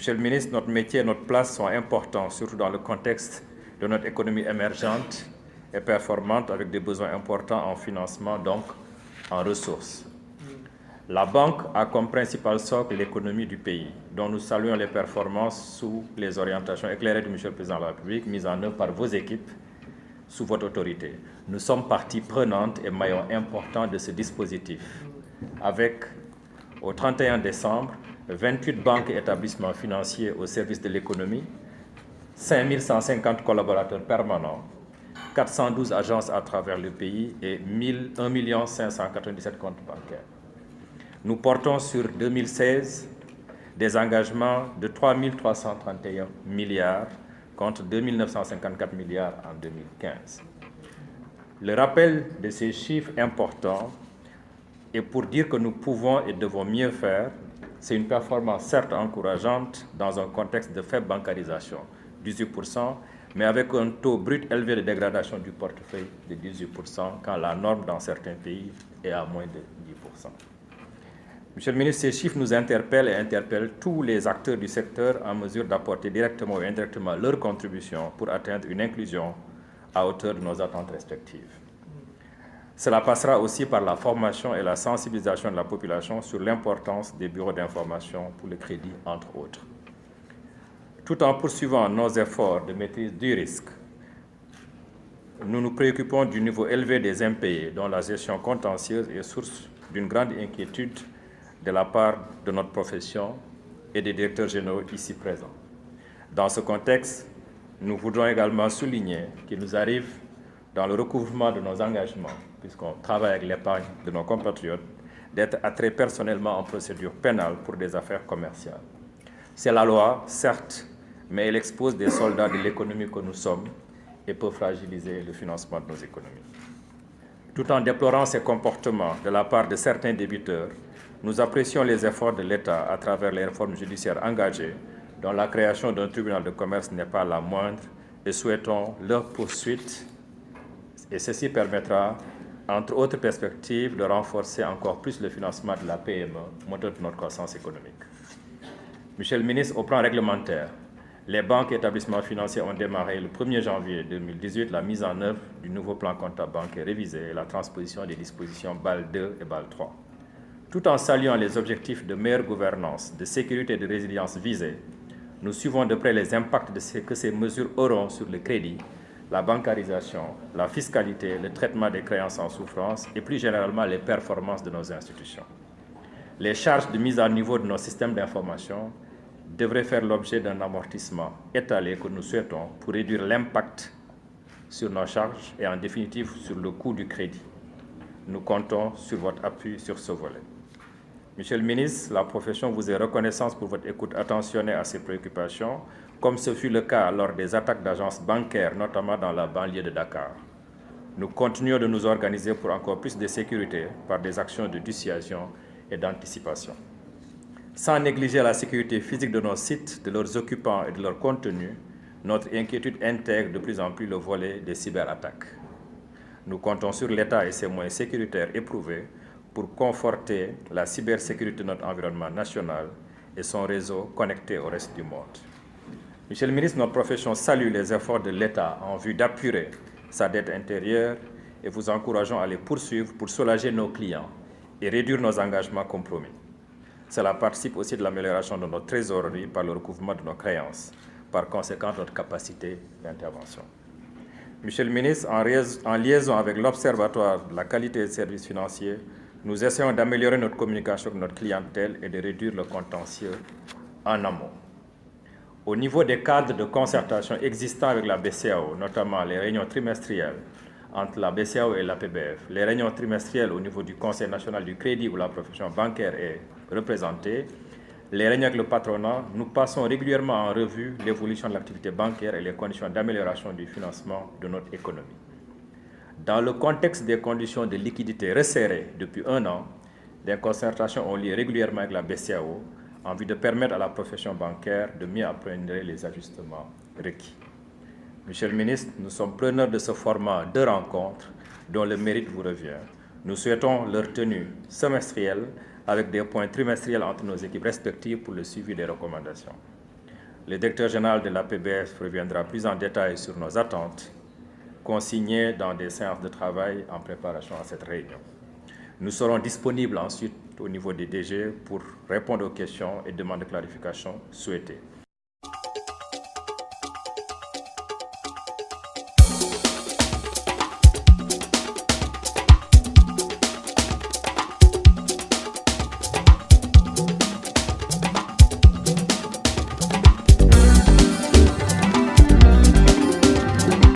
Monsieur le ministre, notre métier et notre place sont importants, surtout dans le contexte de notre économie émergente et performante avec des besoins importants en financement, donc en ressources. La banque a comme principal socle l'économie du pays, dont nous saluons les performances sous les orientations éclairées du Monsieur le Président de la République, mises en œuvre par vos équipes sous votre autorité. Nous sommes partie prenante et maillon important de ce dispositif, avec, au 31 décembre, 28 banques et établissements financiers au service de l'économie, 5150 collaborateurs permanents, 412 agences à travers le pays et 1 597 comptes bancaires. Nous portons sur 2016 des engagements de 3 331 milliards contre 2 954 milliards en 2015. Le rappel de ces chiffres importants est pour dire que nous pouvons et devons mieux faire. C'est une performance certes encourageante dans un contexte de faible bancarisation, 18%, mais avec un taux brut élevé de dégradation du portefeuille de 18%, quand la norme dans certains pays est à moins de 10%. Monsieur le ministre, ces chiffres nous interpellent et interpellent tous les acteurs du secteur en mesure d'apporter directement ou indirectement leur contribution pour atteindre une inclusion à hauteur de nos attentes respectives. Cela passera aussi par la formation et la sensibilisation de la population sur l'importance des bureaux d'information pour le crédit, entre autres. Tout en poursuivant nos efforts de maîtrise du risque, nous nous préoccupons du niveau élevé des impayés, dont la gestion contentieuse est source d'une grande inquiétude de la part de notre profession et des directeurs généraux ici présents. Dans ce contexte, nous voudrons également souligner qu'il nous arrive, dans le recouvrement de nos engagements, puisqu'on travaille avec l'épargne de nos compatriotes, d'être attrait personnellement en procédure pénale pour des affaires commerciales. C'est la loi, certes, mais elle expose des soldats de l'économie que nous sommes et peut fragiliser le financement de nos économies. Tout en déplorant ces comportements de la part de certains débiteurs, nous apprécions les efforts de l'État à travers les réformes judiciaires engagées, dont la création d'un tribunal de commerce n'est pas la moindre, et souhaitons leur poursuite. Et ceci permettra, entre autres perspectives, de renforcer encore plus le financement de la PME, moteur de notre croissance économique. Monsieur le ministre, au plan réglementaire, les banques et établissements financiers ont démarré le 1er janvier 2018 la mise en œuvre du nouveau plan comptable bancaire révisé et la transposition des dispositions BAL 2 et BAL 3. Tout en saluant les objectifs de meilleure gouvernance, de sécurité et de résilience visés, nous suivons de près les impacts de ce que ces mesures auront sur le crédit, la bancarisation, la fiscalité, le traitement des créances en souffrance et plus généralement les performances de nos institutions. Les charges de mise à niveau de nos systèmes d'information devraient faire l'objet d'un amortissement étalé que nous souhaitons pour réduire l'impact sur nos charges et en définitive sur le coût du crédit. Nous comptons sur votre appui sur ce volet. Monsieur le ministre, la profession vous est reconnaissante pour votre écoute attentionnée à ces préoccupations, comme ce fut le cas lors des attaques d'agences bancaires, notamment dans la banlieue de Dakar. Nous continuons de nous organiser pour encore plus de sécurité par des actions de dissuasion et d'anticipation. Sans négliger la sécurité physique de nos sites, de leurs occupants et de leur contenu, notre inquiétude intègre de plus en plus le volet des cyberattaques. Nous comptons sur l'État et ses moyens sécuritaires éprouvés pour conforter la cybersécurité de notre environnement national et son réseau connecté au reste du monde. Monsieur le ministre, notre profession salue les efforts de l'État en vue d'apurer sa dette intérieure et vous encourageons à les poursuivre pour soulager nos clients et réduire nos engagements compromis. Cela participe aussi de l'amélioration de notre trésorerie par le recouvrement de nos créances, par conséquent notre capacité d'intervention. Monsieur le ministre, en liaison avec l'Observatoire de la qualité des services financiers, nous essayons d'améliorer notre communication avec notre clientèle et de réduire le contentieux en amont. Au niveau des cadres de concertation existants avec la BCEAO, notamment les réunions trimestrielles entre la BCEAO et l'APBF, les réunions trimestrielles au niveau du Conseil national du crédit où la profession bancaire est représentée, les réunions avec le patronat, nous passons régulièrement en revue l'évolution de l'activité bancaire et les conditions d'amélioration du financement de notre économie. Dans le contexte des conditions de liquidité resserrées depuis 1 an, des concertations ont lieu régulièrement avec la BCEAO en vue de permettre à la profession bancaire de mieux appréhender les ajustements requis. Monsieur le ministre, nous sommes preneurs de ce format de rencontres dont le mérite vous revient. Nous souhaitons leur tenue semestrielle avec des points trimestriels entre nos équipes respectives pour le suivi des recommandations. Le directeur général de l'APBS reviendra plus en détail sur nos attentes, consignées dans des séances de travail en préparation à cette réunion. Nous serons disponibles ensuite au niveau des DG pour répondre aux questions et demandes de clarification souhaitées.